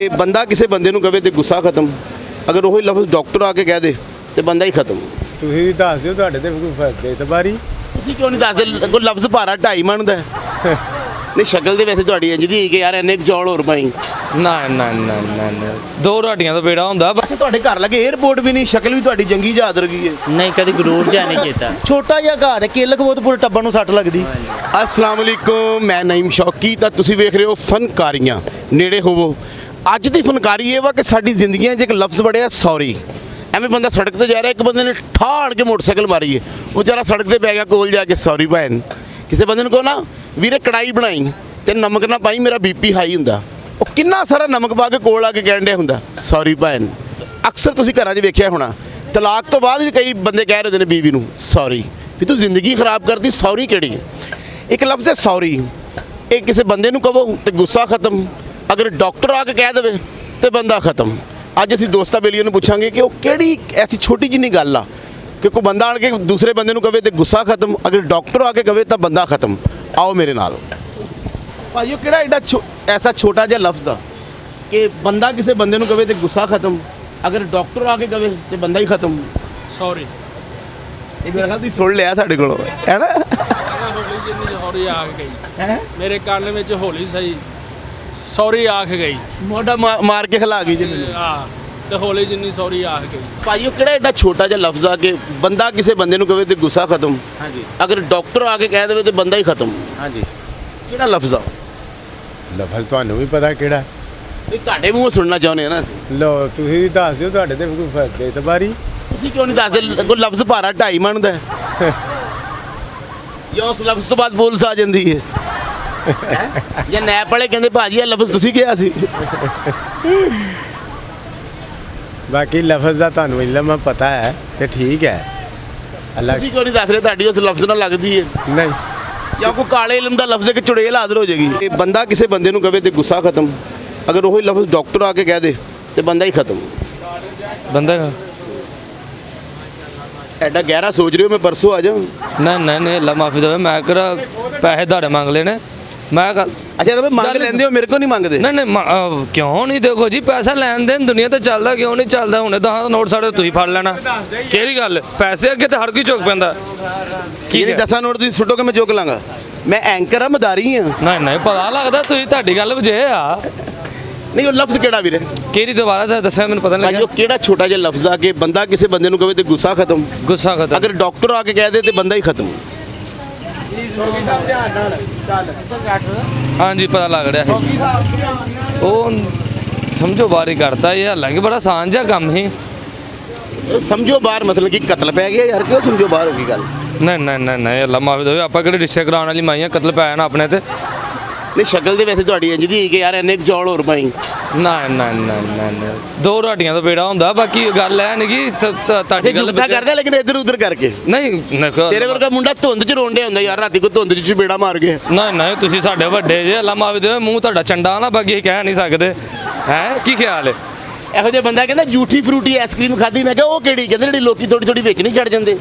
ਇਹ ਬੰਦਾ ਕਿਸੇ ਬੰਦੇ ਨੂੰ ਕਵੇ ਤੇ ਗੁੱਸਾ ਖਤਮ, ਅਗਰ ਉਹੀ ਲਫ਼ਜ਼ ਡਾਕਟਰ ਆ ਕੇ ਕਹਿ ਦੇ ਤੇ ਬੰਦਾ ਹੀ ਖਤਮ। ਤੁਸੀਂ ਵੀ ਦੱਸ ਦਿਓ, ਤੁਹਾਡੇ ਤੇ ਕੋਈ ਫਰਕ ਹੈ ਇਤਬਾਰੀ। ਤੁਸੀਂ ਕਿਉਂ ਨਹੀਂ ਦੱਸਦੇ? ਕੋਈ ਲਫ਼ਜ਼ ਭਾਰਾ 2.5 ਮਣ ਦਾ ਨਹੀਂ, ਸ਼ਕਲ ਦੇ ਵੈਸੇ ਤੁਹਾਡੀ ਇੰਜ ਦੀ ਕਿ ਯਾਰ ਇੰਨੇ ਕੁ ਚੌਲ ਹੋਰ ਪਾਈ। ਨਾ ਨਾ ਨਾ ਨਾ ਨਾ, ਦੋ ਰੋਟੀਆਂ ਤੋਂ ਬੇੜਾ ਹੁੰਦਾ। ਅੱਛਾ, ਤੁਹਾਡੇ ਘਰ ਲੱਗੇ 에어ਪੋਰਟ ਵੀ ਨਹੀਂ, ਸ਼ਕਲ ਵੀ ਤੁਹਾਡੀ ਜੰਗੀ ਜਹਾਜ਼ ਵਰਗੀ ਹੈ। ਨਹੀਂ ਕਦੀ ਗਰੂਰ ਜਾ ਨਹੀਂ ਕੀਤਾ। ਛੋਟਾ ਜਿਹਾ ਘਰ ਹੈ, ਕਿਲਕ ਬਹੁਤ ਪੂਰੇ ਟੱਬਰ ਨੂੰ ਸੱਟ ਲੱਗਦੀ। अस्सलाम वालेकुम, मैं नईम शौकी ਤਾਂ ਤੁਸੀਂ ਵੇਖ ਰਹੇ ਹੋ ਫਨਕਾਰੀਆਂ। ਨੇੜੇ ਹੋਵੋ। ਅੱਜ ਦੀ ਫਨਕਾਰੀ ਇਹ ਵਾ ਕਿ ਸਾਡੀ ਜ਼ਿੰਦਗੀਆਂ 'ਚ ਇੱਕ ਲਫ਼ਜ਼ ਵੜਿਆ ਸੌਰੀ। ਐਵੇਂ ਬੰਦਾ ਸੜਕ ਤੇ ਜਾ ਰਿਹਾ, ਇੱਕ ਬੰਦੇ ਨੇ ਠਾੜ ਕੇ ਮੋਟਰਸਾਈਕਲ ਮਾਰੀ ਹੈ, ਉਹ ਵਿਚਾਰਾ ਸੜਕ ਤੇ ਪੈ ਗਿਆ, ਕੋਲ ਜਾ ਕੇ ਸੌਰੀ ਭੈਣ। ਕਿਸੇ ਬੰਦੇ ਨੂੰ ਕਹੋ ਨਾ ਵੀਰੇ ਕੜਾਈ ਬਣਾਈ ਤੇ ਨਮਕ ਨਾ ਪਾਈ, ਮੇਰਾ ਬੀਪੀ ਹਾਈ ਹੁੰਦਾ, ਉਹ ਕਿੰਨਾ ਸਾਰਾ ਨਮਕ ਪਾ ਕੇ ਕੋਲ ਆ ਕੇ ਕਹਿਣ ਡਿਆ ਹੁੰਦਾ ਸੌਰੀ ਭੈਣ। ਅਕਸਰ ਤੁਸੀਂ ਘਰਾਂ 'ਚ ਵੇਖਿਆ ਹੋਣਾ, ਤਲਾਕ ਤੋਂ ਬਾਅਦ ਵੀ ਕਈ ਬੰਦੇ ਕਹਿ ਰਹੇ ਨੇ ਬੀਵੀ ਨੂੰ ਸੌਰੀ, ਵੀ ਤੂੰ ਜ਼ਿੰਦਗੀ ਖਰਾਬ ਕਰਦੀ, ਸੌਰੀ ਕਿਹੜੀ ਹੈ? ਇੱਕ ਲਫ਼ਜ਼ ਹੈ ਸੌਰੀ। ਇਹ ਕਿਸੇ ਬੰਦੇ ਨੂੰ ਕਹੋ ਤੇ ਗੁੱਸਾ ਖਤਮ, ਅਗਰ ਡਾਕਟਰ ਆ ਕੇ ਕਹਿ ਦੇਵੇ ਤੇ ਬੰਦਾ ਖਤਮ। ਅੱਜ ਅਸੀਂ ਦੋਸਤਾਂ ਬੇਲੀਆਂ ਨੂੰ ਪੁੱਛਾਂਗੇ ਕਿ ਉਹ ਕਿਹੜੀ ਐਸੀ ਛੋਟੀ ਜਿਹੀ ਗੱਲ ਆ ਕਿ ਕੋਈ ਬੰਦਾ ਆਣ ਕੇ ਦੂਸਰੇ ਬੰਦੇ ਨੂੰ ਕਵੇ ਤੇ ਗੁੱਸਾ ਖਤਮ, ਅਗਰ ਡਾਕਟਰ ਆ ਕੇ ਕਵੇ ਤਾਂ ਬੰਦਾ ਖਤਮ। ਆਓ ਮੇਰੇ ਨਾਲ। ਭਾਈ ਉਹ ਕਿਹੜਾ ਐਡਾ ਐਸਾ ਛੋਟਾ ਜਿਹਾ ਲਫ਼ਜ਼ ਆ ਕਿ ਬੰਦਾ ਕਿਸੇ ਬੰਦੇ ਨੂੰ ਕਵੇ ਤੇ ਗੁੱਸਾ ਖਤਮ, ਅਗਰ ਡਾਕਟਰ ਆ ਕੇ ਕਵੇ ਤੇ ਬੰਦਾ ਹੀ ਖਤਮ। ਸੌਰੀ। ਇਹ ਮੇਰਾ ਖਿਆਲ ਤੁਸੀਂ ਸੁਣ ਲਿਆ ਸਾਡੇ ਕੋਲੋਂ, ਹੈ ਨਾ? ਹੋਲੀ ਜਿੰਨੀ ਸੌਰੀ ਆਖ ਗਈ ਮੇਰੇ ਕੰਨ ਵਿੱਚ, ਹੋਲੀ ਸਹੀ ਸੌਰੀ ਆਖ ਗਈ। ਮੋਢਾ ਮਾਰ ਕੇ ਖਿਲਾ ਗਈ ਜੀ ਮੈਨੂੰ। ਤੇ ਹੋਲੀ ਜਿੰਨੀ ਸੌਰੀ ਆਖ ਗਈ। ਭਾਈ ਉਹ ਕਿਹੜਾ ਐਡਾ ਛੋਟਾ ਜਿਹਾ ਲਫ਼ਜ਼ ਆ ਕਿ ਬੰਦਾ ਕਿਸੇ ਬੰਦੇ ਨੂੰ ਕਵੇ ਤੇ ਗੁੱਸਾ ਖਤਮ, ਹਾਂਜੀ ਅਗਰ ਡਾਕਟਰ ਆ ਕੇ ਕਹਿ ਦੇਵੇ ਤੇ ਬੰਦਾ ਹੀ ਖਤਮ। ਹਾਂਜੀ, ਕਿਹੜਾ ਲਫ਼ਜ਼ ਆ? ਲਫ਼ਜ਼ ਤੁਹਾਨੂੰ ਵੀ ਪਤਾ ਕਿਹੜਾ। ਨਹੀਂ, ਤੁਹਾਡੇ ਮੂੰਹੋਂ ਸੁਣਨਾ ਚਾਹੁੰਦੇ ਆ ਨਾ। ਲੋ ਤੁਸੀਂ ਵੀ ਦੱਸ ਦਿਓ, ਤੁਹਾਡੇ ਤੇ ਕੋਈ ਫਰਕ ਹੈ ਇਤਬਾਰੀ। ਤੁਸੀਂ ਕਿਉਂ ਨਹੀਂ ਦੱਸਦੇ? ਕੋਈ ਲਫ਼ਜ਼ ਭਾਰਾ 2.5 ਮਣ ਦਾ ਜਾਂ ਉਸ ਲਫ਼ਜ਼ ਤੋਂ ਬਾਅਦ ਪੁਲਿਸ ਆ ਜਾਂਦੀ ਹੈ ਜਾਂ ਨੈਪ ਵਾਲੇ ਕਹਿੰਦੇ ਭਾਜੀ ਇਹ ਲਫ਼ਜ਼ ਤੁਸੀਂ ਕਿਹਾ ਸੀ। ਬਾਕੀ ਲਫ਼ਜ਼ ਦਾ ਤੁਹਾਨੂੰ ਇਲਮ ਪਤਾ ਹੈ ਤੇ ਠੀਕ ਹੈ। ਅੱਲਾ ਤੁਸੀਂ ਕਿਉਂ ਨਹੀਂ ਦੱਸ ਰਹੇ? ਤੁਹਾਡੀ ਉਸ ਲਫ਼ਜ਼ ਨਾਲ ਲੱਗਦੀ ਹੈ ਨਹੀਂ, ਜਾਂ ਕੋਈ ਕਾਲੇ ਇਲਮ ਦਾ ਲਫ਼ਜ਼ ਹੈ ਕਿ ਚੁੜੇਲ ਹਾਜ਼ਰ ਹੋ ਜਾਏਗੀ। ਇਹ ਬੰਦਾ ਕਿਸੇ ਬੰਦੇ ਨੂੰ ਕਵੇ ਤੇ ਗੁੱਸਾ ਖਤਮ, ਅਗਰ ਉਹੀ ਲਫ਼ਜ਼ ਡਾਕਟਰ ਆ ਕੇ ਕਹਿ ਦੇ ਤੇ ਬੰਦਾ ਹੀ ਖਤਮ। ਬੰਦਾ ਐਡਾ ਗਹਿਰਾ ਸੋਚ ਰਹੇ ਹੋ ਮੈਂ ਪਰਸੋਂ ਆ ਜਾਵਾਂ? ਨਾ ਨਾ ਨਹੀਂ, ਅੱਲਾ ਮਾਫੀ ਦੇਵੇ। ਮੈਂ ਕਿਹੜਾ ਪੈਸੇ ਧਾੜੇ ਮੰਗ ਲੈਣੇ? ਮੈਂ ਅੱਛਾ, ਤੁਸੀਂ ਮੰਗ ਲੈਂਦੇ ਹੋ, ਮੇਰੇ ਕੋਲ ਨਹੀਂ ਮੰਗਦੇ? ਨਹੀਂ ਨਹੀਂ, ਕਿਉਂ ਨਹੀਂ? ਦੇਖੋ ਜੀ, ਪੈਸਾ ਲੈਣ ਦੇਣ ਦੁਨੀਆ ਤੇ ਚੱਲਦਾ, ਕਿਉਂ ਨਹੀਂ ਚੱਲਦਾ? ਹੁਣੇ 10 ਦਾ ਨੋਟ ਸਾਡੇ ਤੁਸੀਂ ਫੜ ਲੈਣਾ, ਕਿਹੜੀ ਗੱਲ? ਪੈਸੇ ਅੱਗੇ ਤੇ ਹਰ ਕੋਈ ਝੁਕ ਪੈਂਦਾ। ਕੀ ਨਹੀਂ 10 ਨੋਟ ਤੁਸੀਂ ਸੁੱਟੋਗੇ ਮੈਂ ਚੁੱਕ ਲਾਂਗਾ? ਮੈਂ ਐਂਕਰ ਆ, ਮਦਾਰੀ ਆ। ਨਹੀਂ ਨਹੀਂ, ਪਤਾ ਲੱਗਦਾ ਤੁਸੀਂ, ਤੁਹਾਡੀ ਗੱਲ ਵਜੇ ਆ। ਨਹੀਂ, ਉਹ ਲਫ਼ਜ਼ ਕਿਹੜਾ ਵੀਰੇ? ਕਿਹੜੀ ਦੁਬਾਰਾ ਤਾਂ ਦੱਸਿਆ, ਮੈਨੂੰ ਪਤਾ ਨਹੀਂ ਭਾਜੀ ਲੱਗਿਆ। ਉਹ ਕਿਹੜਾ ਛੋਟਾ ਜਿਹਾ ਲਫ਼ਜ਼ ਆ ਕਿ ਬੰਦਾ ਕਿਸੇ ਬੰਦੇ ਨੂੰ ਕਵੇ ਤੇ ਗੁੱਸਾ ਖਤਮ, ਗੁੱਸਾ ਖਤਮ। ਅਗਰ ਡਾਕਟਰ ਆ ਕੇ ਕਹਿ ਦੇ ਤੇ ਬੰਦਾ ਹੀ ਖਤਮ। ਹਾਂਜੀ, ਪਤਾ ਲੱਗ ਰਿਹਾ ਸੀ। ਉਹ ਸਮਝੋ ਬਾਰੀ ਕਰਤਾ ਇਹ, ਹਾਲਾਂਕਿ ਬੜਾ ਆਸਾਨ ਜਿਹਾ ਕੰਮ ਸੀ। ਸਮਝੋ ਬਾਹਰ ਮਤਲਬ ਕਿ ਕਤਲ ਪੈ ਗਿਆ ਯਾਰ, ਕਿਉਂ ਸਮਝੋ ਬਾਹਰ ਹੋ ਗਈ ਗੱਲ? ਨਹੀਂ ਨਹੀਂ ਨਹੀਂ ਨਹੀਂ, ਅੱਲਾ ਮਾਫੀ ਦੇਵੇ। ਆਪਾਂ ਕਿਹੜੇ ਰਿਸ਼ਤੇ ਕਰਾਉਣ ਵਾਲੀ ਮਾਈਆਂ, ਕਤਲ ਪਾਇਆ ਨਾ ਆਪਣੇ ਤੇ। ਨਹੀਂ, ਸ਼ਕਲ ਦੇ ਵੈਸੇ ਤੁਹਾਡੀ ਇੰਜ ਦੀ ਕਿ ਯਾਰ ਇੰਨੇ ਕੁ ਚੌਲ ਹੋਰ ਪਾਈ। ਨਾ ਨਾ ਨਾ ਨਾ ਨਾ, ਦੋ ਰੋਟੀਆਂ ਤੋਂ ਬੇੜਾ ਹੁੰਦਾ। ਬਾਕੀ ਗੱਲ ਐ ਨਹੀਂ ਕਿ ਤੁਹਾਡੀ ਗੱਲ ਜੁਗਤਾ ਕਰਦਾ ਲੇਕਿਨ ਇੱਧਰ ਉੱਧਰ ਕਰਕੇ। ਨਹੀਂ ਤੇਰੇ ਵਰਗਾ ਮੁੰਡਾ ਧੁੰਦ 'ਚ ਰੋਣ ਡਿਆ ਹੁੰਦਾ ਯਾਰ, ਰਾਤੀ ਕੋ ਧੁੰਦ 'ਚ ਚਪੇੜਾ ਮਾਰ ਗਿਆ। ਨਹੀਂ ਨਹੀਂ, ਤੁਸੀਂ ਸਾਡੇ ਵੱਡੇ ਜੇ, ਅੱਲਾ ਮਾਫੀ ਦੇਵੇ। ਮੂੰਹ ਤੁਹਾਡਾ ਚੰਡਾ ਨਾ, ਬਾਕੀ ਕਹਿ ਨਹੀਂ ਸਕਦੇ। ਹੈ ਕੀ ਖਿਆਲ ਹੈ? ਇਹੋ ਜਿਹਾ ਬੰਦਾ ਕਹਿੰਦਾ ਝੂਠੀ ਫਰੂਟੀ ਆਈਸਕ੍ਰੀਮ ਖਾਧੀ। ਮੈਂ ਕਿਹਾ ਉਹ ਕਿਹੜੀ? ਕਹਿੰਦੇ ਜਿਹੜੀ ਲੋਕੀ ਥੋੜੀ ਥੋੜੀ ਵਿੱਚ ਨਹੀਂ ਛੱਡ ਜਾਂਦੇ।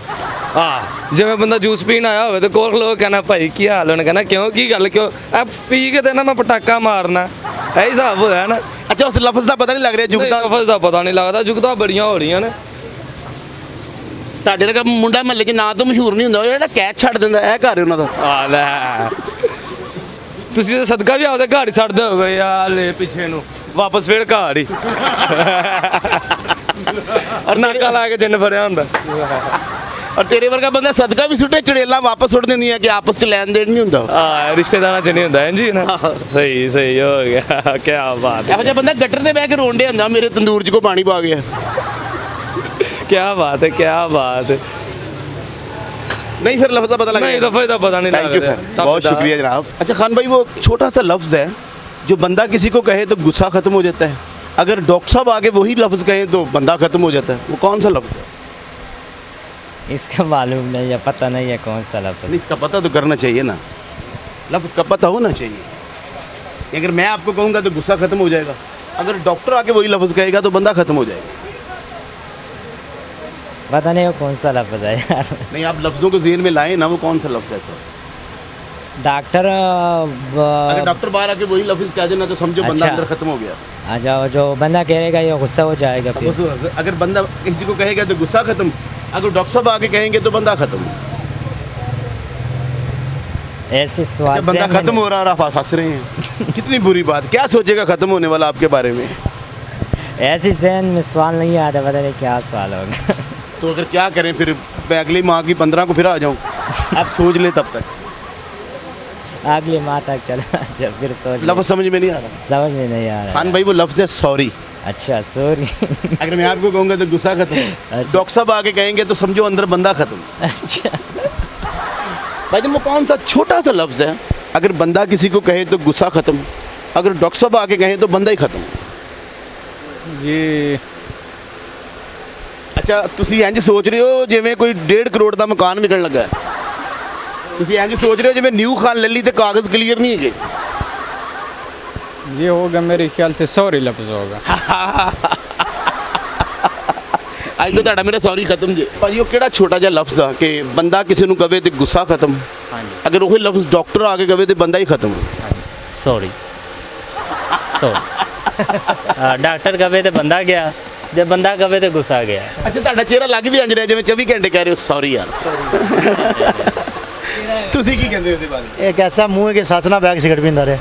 ਜਿਵੇਂ ਬੰਦਾ ਜੂਸ ਪੀਣ ਆਇਆ ਹੋਵੇ ਤੇ ਕੋਲ ਖਲੋ ਕਹਿਣਾ ਭਾਈ ਕੀ ਹਾਲ? ਉਹਨੇ ਕਹਿਣਾ ਕਿਉਂ, ਕੀ ਗੱਲ, ਕਿਉਂ? ਆ ਪੀ ਕੇ ਤੇ ਨਾ ਮੈਂ ਪਟਾਕਾ ਮਾਰਨਾ, ਇਹ ਹਿਸਾਬ ਹੋਇਆ ਨਾ। ਅੱਛਾ, ਉਸ ਲਫ਼ਜ਼ ਦਾ ਪਤਾ ਨਹੀਂ ਲੱਗ ਰਿਹਾ? ਜੁਗਤਾ ਲਫ਼ਜ਼ ਦਾ ਪਤਾ ਨਹੀਂ ਲੱਗਦਾ। ਜੁਗਤਾਂ ਬੜੀਆਂ ਹੋ ਰਹੀਆਂ ਨੇ। ਤੁਹਾਡੇ ਵਰਗਾ ਮੁੰਡਾ ਮਹੱਲੇ 'ਚ ਨਾਂ ਤੋਂ ਮਸ਼ਹੂਰ ਨਹੀਂ ਹੁੰਦਾ, ਉਹ ਜਿਹੜਾ ਕੈਚ ਛੱਡ ਦਿੰਦਾ, ਇਹ ਘਰ ਉਹਨਾਂ ਦਾ। ਆ ਲੈ, ਤੁਸੀਂ ਤਾਂ ਸਦਕਾ ਵੀ ਆਪਦੇ ਘਰ ਹੀ ਛੱਡਦੇ ਹੋਗੇ ਯਾਰ। ਲੈ ਪਿੱਛੇ ਨੂੰ ਵਾਪਸ ਫੇਰ ਘਰ ਹੀ ਔਰ ਨਾਕਾ ਲਾ ਕੇ ਜਿੰਨ ਫੜਿਆ ਹੁੰਦਾ। ਔਰ ਤੇਰੇ ਵਰਗਾ ਬੰਦਾ ਸਦਕਾ ਵੀ ਸੁੱਟੇ, ਚੜੇਲਾ ਵਾਪਸ ਸੁੱਟ ਦਿੰਦੀਆਂ ਕਿ ਆਪਸ 'ਚ ਲੈਣ ਦੇਣ ਨਹੀਂ ਹੁੰਦਾ। ਰਿਸ਼ਤੇਦਾਰਾਂ ਚ ਨਹੀਂ ਹੁੰਦਾ ਹੈ ਜੀ ਨਾ। ਸਹੀ ਸਹੀ ਹੋ ਗਿਆ, ਕੀ ਬਾਤ ਹੈ। ਇਹੋ ਜਿਹਾ ਬੰਦਾ ਗੱਟਰ ਤੇ ਬਹਿ ਕੇ ਰੋਣ ਡਿਆ ਹੁੰਦਾ, ਮੇਰੇ ਤੰਦੂਰ 'ਚ ਕੋ ਪਾਣੀ ਪਾ ਗਿਆ। ਕੀ ਬਾਤ ਹੈ, ਕੀ ਬਾਤ ਹੈ। नहीं फिर लफ्ज़ का पता लगा? नहीं, लफ्ज़ का पता नहीं लगा। थैंक यू सर, बहुत शुक्रिया जनाब। अच्छा खान भाई, वो छोटा सा लफ्ज़ है जो बंदा किसी को कहे तो गुस्सा ख़त्म हो जाता है, अगर डॉक्टर साहब आगे वही लफ्ज़ कहें तो बंदा ख़त्म हो जाता है, वो कौन सा लफ्ज़ है? इसका मालूम नहीं है, पता नहीं है कौन सा लफ्ज़। नहीं, इसका पता तो करना चाहिए ना, लफ्ज़ का पता होना चाहिए। अगर मैं आपको कहूँगा तो गुस्सा ख़त्म हो जाएगा, अगर डॉक्टर आके वही लफ्ज़ कहेगा तो बंदा ख़त्म हो जाएगा। पता नहीं वो कौन सा लफ्ज़ है यार। नहीं, आप लफ्ज़ों को ज़हन में लाए ना, वो कौन सा लफ्ज़ है सर? डॉक्टर अगर डॉक्टर बाहर आके वही लफ्ज़ कह देना तो समझो बंदा अच्छा। अंदर ख़त्म हो गया। आ जाओ जो बंदा कहेगा ये गुस्सा हो जाएगा फिर। बस अगर बंदा किसी को कहेगा तो गुस्सा खत्म, अगर डॉक्टर साहब आके कहेंगे तो बंदा खत्म। ऐसे सवाल अच्छा, बंदा से खत्म हो रहा और आप हंस रहे हैं, कितनी बुरी बात। क्या सोचेगा खत्म होने वाला आपके बारे में? ऐसे जहन में सवाल नहीं आता, पता नहीं क्या सवाल होगा। तो अगर क्या करें फिर, मैं अगली माह की 15 को फिर आ जाऊँ? आप सोच लें तब तक। अगली माह तक चला जब फिर सोच लफ्ज़ समझ में नहीं आ रहा समझ में नहीं आ रहा। खान भाई, वो लफ्ज़ है सॉरी। अच्छा सॉरी। अगर मैं आपको कहूँगा तो गुस्सा खत्म, डॉक्टर साहब आके कहेंगे तो समझो अंदर बंदा खत्म। अच्छा भाई वो कौन सा छोटा सा लफ्ज़ है, अगर बंदा किसी को कहे तो गुस्सा खत्म, अगर डॉक्टर साहब आके कहें तो बंदा ही खत्म। ये ਅੱਛਾ, ਤੁਸੀਂ ਇੰਜ ਸੋਚ ਰਹੇ ਹੋ ਜਿਵੇਂ ਕੋਈ 1.5 ਕਰੋੜ ਦਾ ਮਕਾਨ ਵਿਕਣ ਲੱਗਾ ਹੈ। ਤੁਸੀਂ ਇੰਜ ਸੋਚ ਰਹੇ ਹੋ ਜਿਵੇਂ ਨਿਊ ਖਾਨ ਲੈ ਲਈ ਤੇ ਕਾਗਜ਼ ਕਲੀਅਰ ਨਹੀਂ ਹੈਗੇ। ये होगा मेरे ख्याल से सॉरी लफ्ज़ होगा। ਅੱਜ ਤੋਂ ਤੁਹਾਡਾ ਮੇਰਾ ਸੌਰੀ ਖਤਮ ਜੇ। ਭਾਜੀ ਉਹ ਕਿਹੜਾ ਛੋਟਾ ਜਿਹਾ ਲਫ਼ਜ਼ ਆ ਕਿ ਬੰਦਾ ਕਿਸੇ ਨੂੰ ਕਵੇ ਤੇ ਗੁੱਸਾ ਖਤਮ, ਅਗਰ ਉਹੀ ਲਫ਼ਜ਼ ਡਾਕਟਰ ਆ ਕੇ ਕਵੇ ਤੇ ਬੰਦਾ ਹੀ ਖਤਮ। सॉरी सॉरी डॉक्टर कवे तो बंदा गया, जब बंदा कवे तो गुस्सा गया। ਅੱਛਾ, ਤੁਹਾਡਾ ਚਿਹਰਾ ਲੱਗ ਵੀ ਇੰਜ ਰਿਹਾ ਜਿਵੇਂ 24 ਘੰਟੇ ਕਹਿ ਰਹੇ ਹੋ ਸੌਰੀ ਯਾਰ। ਤੁਸੀਂ ਕੀ ਕਹਿੰਦੇ ਹੋ ਇਹਦੇ ਬਾਰੇ? एक ऐसा मुंह है कि सच ना बैग सिगरेट पींदा रहे।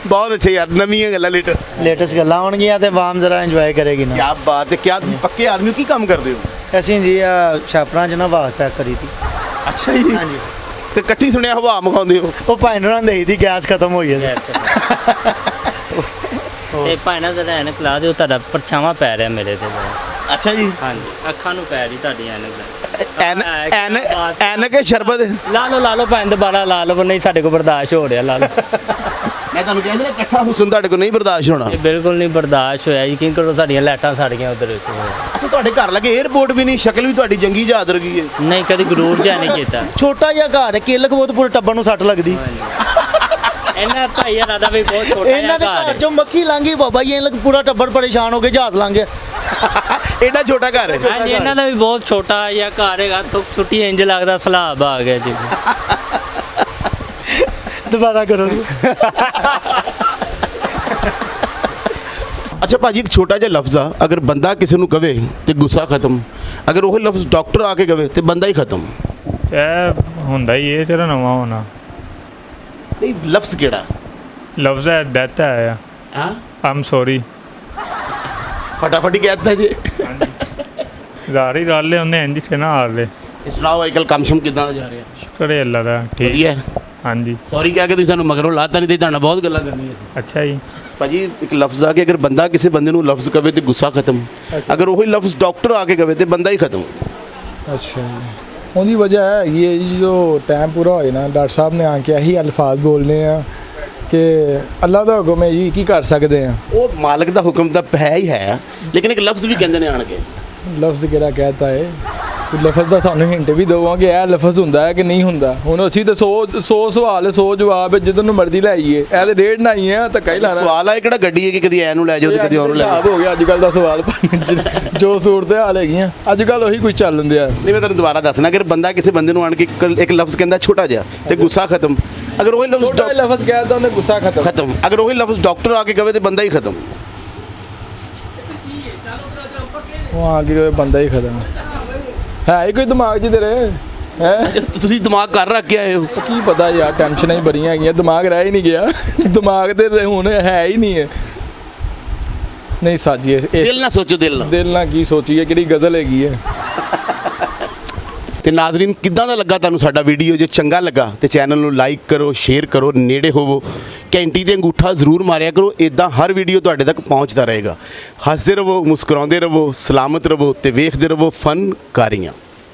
ਬਹੁਤ ਅੱਛੇ ਯਾਰ, ਨਵੀਆਂ ਗੱਲਾਂ ਲੇਟੈਸਟ। ਲੇਟੈਸਟ ਗੱਲਾਂ ਹੋਣਗੀਆਂ ਤੇ ਆਵਾਮ ਜ਼ਰਾ ਇੰਜੋਏ ਕਰੇਗੀ ਨਾ। ਕੀ ਬਾਤ ਹੈ। ਕਿਆ ਤੁਸੀਂ ਪੱਕੇ ਆਦਮੀ ਹੋ? ਕੀ ਕੰਮ ਕਰਦੇ ਹੋ? ਅਸੀਂ ਜੀ ਛਾਪਰਾਂ 'ਚ ਨਾ ਆਵਾਜ਼ ਪੈਕ ਕਰੀ ਤੀ। ਅੱਛਾ ਜੀ। ਹਾਂਜੀ। ਤੇ ਇਕੱਠੀ ਸੁਣਿਆ ਹਵਾ ਮਖਾਉਂਦੇ ਹੋ? ਉਹ ਭਾਈ ਨੂੰ ਦੇਈ ਦੀ ਗੈਸ ਖਤਮ ਹੋਈ ਹੈ। ਤੇ ਭਾਣਾ ਜਿਹੜਾ ਐਨਕ ਲਾ ਦਿਓ, ਤੁਹਾਡਾ ਪਰਛਾਵਾਂ ਪੈ ਰਿਹਾ ਮੇਰੇ ਤੇ ਬੜਾ। ਅੱਛਾ ਜੀ। ਹਾਂਜੀ, ਅੱਖਾਂ ਨੂੰ ਪੈ ਰਹੀ ਤੁਹਾਡੀ ਐਨਕ ਦਾ। ਐਨਕ ਸ਼ਰਬਤ। ਲਾ ਲਓ ਭਾਂ ਦੁਬਾਰਾ ਲਾ ਲਓ, ਨਹੀਂ ਸਾਡੇ ਕੋਲ ਬਰਦਾਸ਼ਤ ਹੋ ਰਿਹਾ, ਲਾ ਲਓ। ਮੈਂ ਤੁਹਾਨੂੰ ਕਹਿੰਦਾ ਨਾ, ਇਕੱਠਾ ਹੁਸਨ ਤੁਹਾਡੇ ਕੋਲ ਨਹੀਂ ਬਰਦਾਸ਼ਤ ਹੋਣਾ। ਇਹ ਬਿਲਕੁਲ ਨਹੀਂ ਬਰਦਾਸ਼ਤ ਹੋਇਆ, ਯਕੀਨ ਕਰੋ ਸਾਡੀਆਂ ਲਾਈਟਾਂ ਸੜ ਗਈਆਂ ਉਧਰ। ਅੱਛਾ, ਤੁਹਾਡੇ ਘਰ ਲੱਗੇ 에어ਪੋਰਟ ਵੀ ਨਹੀਂ, ਸ਼ਕਲ ਵੀ ਤੁਹਾਡੀ ਜੰਗੀ ਜਹਾਜ਼ ਵਰਗੀ ਹੈ। ਨਹੀਂ ਕਦੀ ਗਰੂਰ ਜਿਹਾ ਨਹੀਂ ਕੀਤਾ। ਛੋਟਾ ਜਿਹਾ ਘਰ ਹੈ, ਕਿਲਕ ਬਹੁਤ ਪੂਰੇ ਟੱਬਰ ਨੂੰ ਸੱਟ ਲੱਗਦੀ। ਇਹਨਾਂ 2,500 ਦਾ ਵੀ ਬਹੁਤ ਛੋਟਾ ਇਹਨਾਂ ਦੇ ਜਿਹਾ ਘਰ ਘਰ। ਚੋਂ ਮੱਖੀ ਲੰਘੀ ਬਾਬਾ ਜੀ, ਇਹਨਾਂ ਪੂਰਾ ਟੱਬਰ ਪਰੇਸ਼ਾਨ ਹੋ ਕੇ ਜਹਾਜ਼ ਲੰਘ ਗਿਆ। ਐਡਾ ਛੋਟਾ ਘਰ ਹੈ। ਹਾਂਜੀ, ਇਹਨਾਂ ਦਾ ਵੀ ਬਹੁਤ ਛੋਟਾ ਜਿਹਾ ਘਰ ਹੈਗਾ, ਤੋਂ ਛੁੱਟੀ ਇੰਜ ਲੱਗਦਾ ਸਲਾਬ ਆ ਗਿਆ ਜੀ। ਦੁਬਾਰਾ ਕਰੋ। ਅੱਛਾ ਭਾਜੀ, ਇੱਕ ਛੋਟਾ ਜਿਹਾ ਲਫ਼ਜ਼ ਆ, ਅਗਰ ਬੰਦਾ ਕਿਸੇ ਨੂੰ ਕਵੇ ਤੇ ਗੁੱਸਾ ਖਤਮ, ਅਗਰ ਉਹ ਲਫ਼ਜ਼ ਡਾਕਟਰ ਆ ਕੇ ਕਵੇ ਤੇ ਬੰਦਾ ਹੀ ਖਤਮ। ਇਹ ਹੁੰਦਾ ਹੀ ਇਹ ਤੇਰਾ ਨਵਾਂ ਹੋਣਾ ਨਹੀਂ, ਲਫ਼ਜ਼ ਕਿਹੜਾ ਲਫ਼ਜ਼ ਹੈ ਦਿੱਤਾ ਹੈ ਹਾਂ? ਆਮ ਸੌਰੀ ਫਟਾਫਟ ਹੀ ਕਹਿ ਦਿੱਤਾ ਜੀ। ਜ਼ਾਰੀ ਰਾਲੇ ਉਹਨੇ ਇੰਜ ਤੇ ਨਾ ਹਾਲੇ ਸੁਣਾਓ ਅੱਜ ਕੱਲ੍ਹ ਕੰਮ ਸ਼ਮ ਕਿੱਦਾਂ ਦਾ ਜਾ ਰਿਹਾ? ਸ਼ੁਕਰ ਅੱਲਾ ਦਾ ਠੀਕ ਵਧੀਆ। ਹਾਂਜੀ ਸੌਰੀ ਕਹਿ ਕੇ ਤੁਸੀਂ ਸਾਨੂੰ ਮਗਰੋਂ ਲਾਤਾ, ਨਹੀਂ ਤੇ ਤੁਹਾਡਾ ਬਹੁਤ ਗੱਲਾਂ ਕਰਨੀਆਂ ਸੀ। ਅੱਛਾ ਜੀ। ਭਾਜੀ ਇੱਕ ਲਫ਼ਜ਼ ਆ ਕਿ ਅਗਰ ਬੰਦਾ ਕਿਸੇ ਬੰਦੇ ਨੂੰ ਲਫ਼ਜ਼ ਕਵੇ ਤੇ ਗੁੱਸਾ ਖਤਮ, ਅਗਰ ਉਹੀ ਲਫ਼ਜ਼ ਡਾਕਟਰ ਆ ਕੇ ਕਵੇ ਤੇ ਬੰਦਾ ਹੀ ਖਤਮ। अच्छा जी, ਉਹਦੀ ਵਜ੍ਹਾ ਹੈ ये जो टाइम पूरा ਹੋਏ ਨਾ, ਡਾਕਟਰ ਸਾਹਿਬ ਨੇ ਆ ਕੇ ਇਹੀ ਅਲਫਾਜ਼ ਬੋਲਨੇ ਆ ਕਿ ਅੱਲਾ ਦਾ ਹੁਕਮ ਹੈ ਜੀ, ਕੀ ਕਰ ਸਕਦੇ ਆ। ਉਹ ਮਾਲਕ ਦਾ ਹੁਕਮ ਤਾਂ ਹੈ ਹੀ ਹੈ, ਲੇਕਿਨ ਇੱਕ ਲਫ਼ਜ਼ ਵੀ ਕਹਿੰਦੇ ਨੇ ਆਣ ਕੇ। ਲਫ਼ਜ਼ ਕਿਹੜਾ ਕਹਿਤਾ ਹੈ? ਲਫ਼ਜ਼ ਦਾ ਸਾਨੂੰ ਹਿੰਟ ਵੀ ਦਿਓ ਕਿ ਇਹ ਲਫ਼ਜ਼ ਹੁੰਦਾ ਹੈ ਕਿ ਨਹੀਂ ਹੁੰਦਾ। ਹੁਣ ਅਸੀਂ ਤਾਂ 100 ਸਵਾਲ 100 ਜਵਾਬ ਜਿੱਧਰ ਨੂੰ ਮਰਜ਼ੀ ਲੈ ਆਈਏ, ਇਹ ਤੇ ਰੇਡ ਨਾ ਹੀ ਹੈ, ਧੱਕਾ ਹੀ ਲਾਣਾ। ਸਵਾਲ ਆ ਕਿਹੜਾ ਗੱਡੀ ਹੈ ਕਿ ਕਦੀ ਐ ਨੂੰ ਲੈ ਜਾਓ ਤੇ ਕਦੀ ਉਹਨੂੰ ਲੈ ਜਾਓ। ਹੋ ਗਿਆ ਅੱਜ ਕੱਲ ਦਾ ਸਵਾਲ। ਜੋ ਸੂਰਤ ਹਾਲ ਹੈਗੀਆਂ ਅੱਜ ਕੱਲ ਉਹੀ ਕੁਝ ਚੱਲ ਹੁੰਦੇ ਆ। ਨਹੀਂ, ਮੈਂ ਤੁਹਾਨੂੰ ਦੁਬਾਰਾ ਦੱਸਣਾ, ਅਗਰ ਬੰਦਾ ਕਿਸੇ ਬੰਦੇ ਨੂੰ ਆਣ ਕੇ ਇੱਕ ਲਫ਼ਜ਼ ਕਹਿੰਦਾ ਛੋਟਾ ਜਿਹਾ ਤੇ ਗੁੱਸਾ ਖਤਮ, ਅਗਰ ਉਹੀ ਛੋਟਾ ਲਫ਼ਜ਼ ਕਹਿਤਾ ਉਹਨੇ ਗੁੱਸਾ ਖਤਮ, ਅਗਰ ਉਹੀ ਲਫ਼ਜ਼ ਡਾਕਟਰ ਆ ਕੇ ਕਵੇ ਤੇ ਬੰਦਾ ਹੀ ਖਤਮ। ਉਹ ਆ ਕੇ ਬੰਦਾ ਹੀ ਖਤਮ ਹੈ ਹੀ ਕੋਈ ਦਿਮਾਗ 'ਚ ਤੇਰੇ ਹੈ। ਤੁਸੀਂ ਦਿਮਾਗ ਕਰ ਰੱਖ ਕੇ ਆਏ ਹੋ? ਕੀ ਪਤਾ ਯਾਰ, ਟੈਨਸ਼ਨਾਂ ਹੀ ਬੜੀਆਂ ਹੈਗੀਆਂ, ਦਿਮਾਗ ਰਹਿ ਹੀ ਨਹੀਂ ਗਿਆ। ਦਿਮਾਗ ਤੇ ਹੁਣ ਹੈ ਹੀ ਨਹੀਂ ਹੈ। ਨਹੀਂ ਸਾਜੀ ਦਿਲ ਨਾ ਸੋਚੋ, ਦਿਲ ਨਾਲ ਕੀ ਸੋਚੀਏ, ਕਿਹੜੀ ਗਜ਼ਲ ਹੈਗੀ ਹੈ। ਤੇ ਨਾਜ਼ਰੀਨ, ਕਿੱਦਾਂ ਦਾ ਲੱਗਾ ਤੁਹਾਨੂੰ ਸਾਡਾ ਵੀਡੀਓ? ਜੇ ਚੰਗਾ ਲੱਗਾ ਤੇ ਚੈਨਲ ਨੂੰ ਲਾਈਕ ਕਰੋ, ਸ਼ੇਅਰ ਕਰੋ, ਨੇੜੇ ਹੋਵੋ, ਘੰਟੀ ਤੇ ਅੰਗੂਠਾ ਜ਼ਰੂਰ ਮਾਰਿਆ ਕਰੋ। ਇਦਾਂ ਹਰ ਵੀਡੀਓ ਤੁਹਾਡੇ ਤੱਕ ਪਹੁੰਚਦਾ ਰਹੇਗਾ। ਹੱਸਦੇ ਰਹੋ, ਮੁਸਕਰਾਉਂਦੇ ਰਹੋ, ਸਲਾਮਤ ਰਹੋ ਤੇ ਵੇਖਦੇ ਰਹੋ ਫਨਕਾਰੀਆਂ।